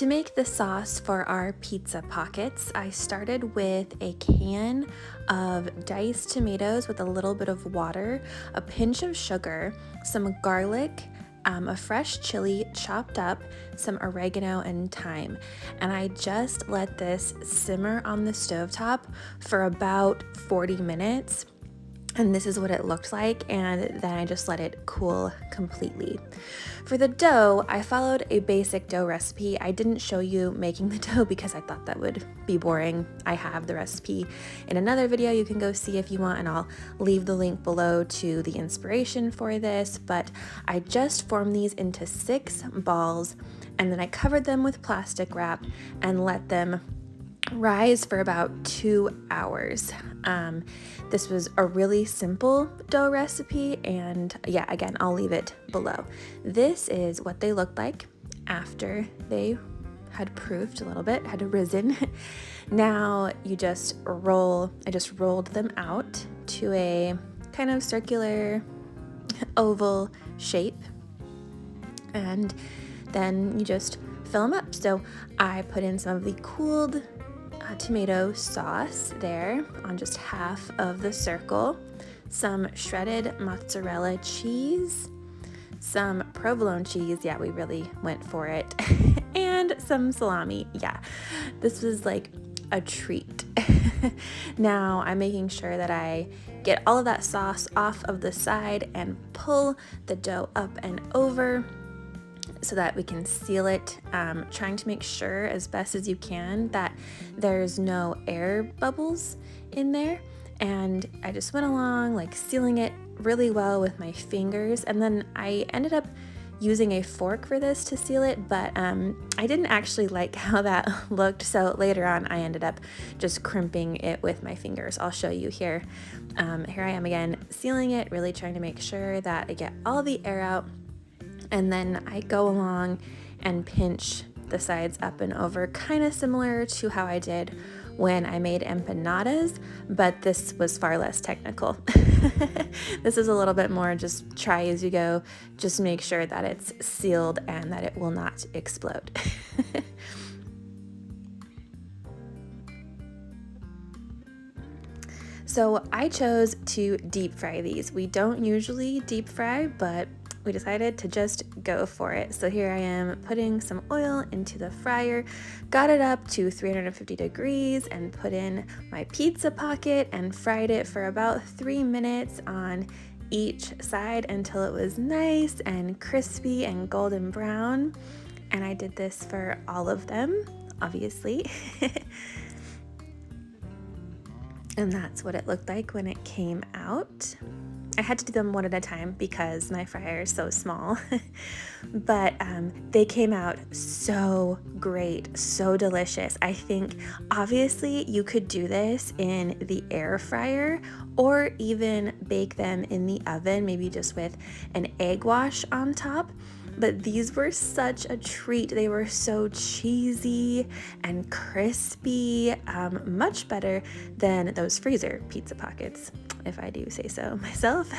To make the sauce for our pizza pockets, I started with a can of diced tomatoes with a little bit of water, a pinch of sugar, some garlic, a fresh chili chopped up, some oregano and thyme. And I just let this simmer on the stovetop for about 40 minutes. And this is what it looked like, and then I just let it cool completely. For the dough, I followed a basic dough recipe. I didn't show you making the dough because I thought that would be boring. I have the recipe in another video you can go see if you want, and I'll leave the link below to the inspiration for this, but I just formed these into 6 balls, and then I covered them with plastic wrap and let them rise for about 2 hours. This was a really simple dough recipe, and yeah, again, I'll leave it below. This is what they looked like after they had proofed a little bit, had risen. Now you just I just rolled them out to a kind of circular oval shape, and then you just fill them up. So I put in some of the cooled tomato sauce there on just half of the circle, some shredded mozzarella cheese, some provolone cheese, yeah, we really went for it, and some salami. Yeah, this was like a treat. Now I'm making sure that I get all of that sauce off of the side and pull the dough up and over so that we can seal it, trying to make sure as best as you can that there's no air bubbles in there. And I just went along like sealing it really well with my fingers, and then I ended up using a fork for this to seal it, but I didn't actually like how that looked, so later on I ended up just crimping it with my fingers. I'll show you here. Here I am again sealing it, really trying to make sure that I get all the air out. And then I go along and pinch the sides up and over, kind of similar to how I did when I made empanadas, but this was far less technical. This is a little bit more just try as you go, just make sure that it's sealed and that it will not explode. So I chose to deep fry these. We don't usually deep fry, but we decided to just go for it. So here I am putting some oil into the fryer, got it up to 350 degrees, and put in my pizza pocket and fried it for about 3 minutes on each side until it was nice and crispy and golden brown. And I did this for all of them, obviously. And that's what it looked like when it came out. I had to do them one at a time because my fryer is so small, but they came out so great, so delicious. I think obviously you could do this in the air fryer or even bake them in the oven, maybe just with an egg wash on top. But these were such a treat. They were so cheesy and crispy, much better than those freezer pizza pockets, if I do say so myself.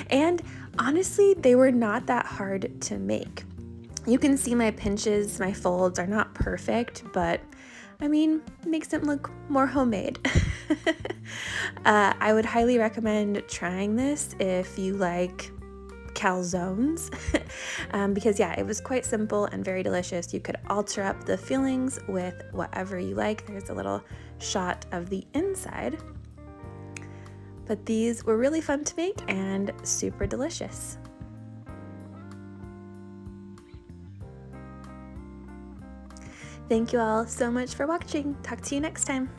And honestly, they were not that hard to make. You can see my pinches, my folds are not perfect, but I mean, it makes them look more homemade. I would highly recommend trying this if you like calzones, because yeah, it was quite simple and very delicious. You could alter up the fillings with whatever you like. There's a little shot of the inside. But these were really fun to make and super delicious. Thank you all so much for watching. Talk to you next time.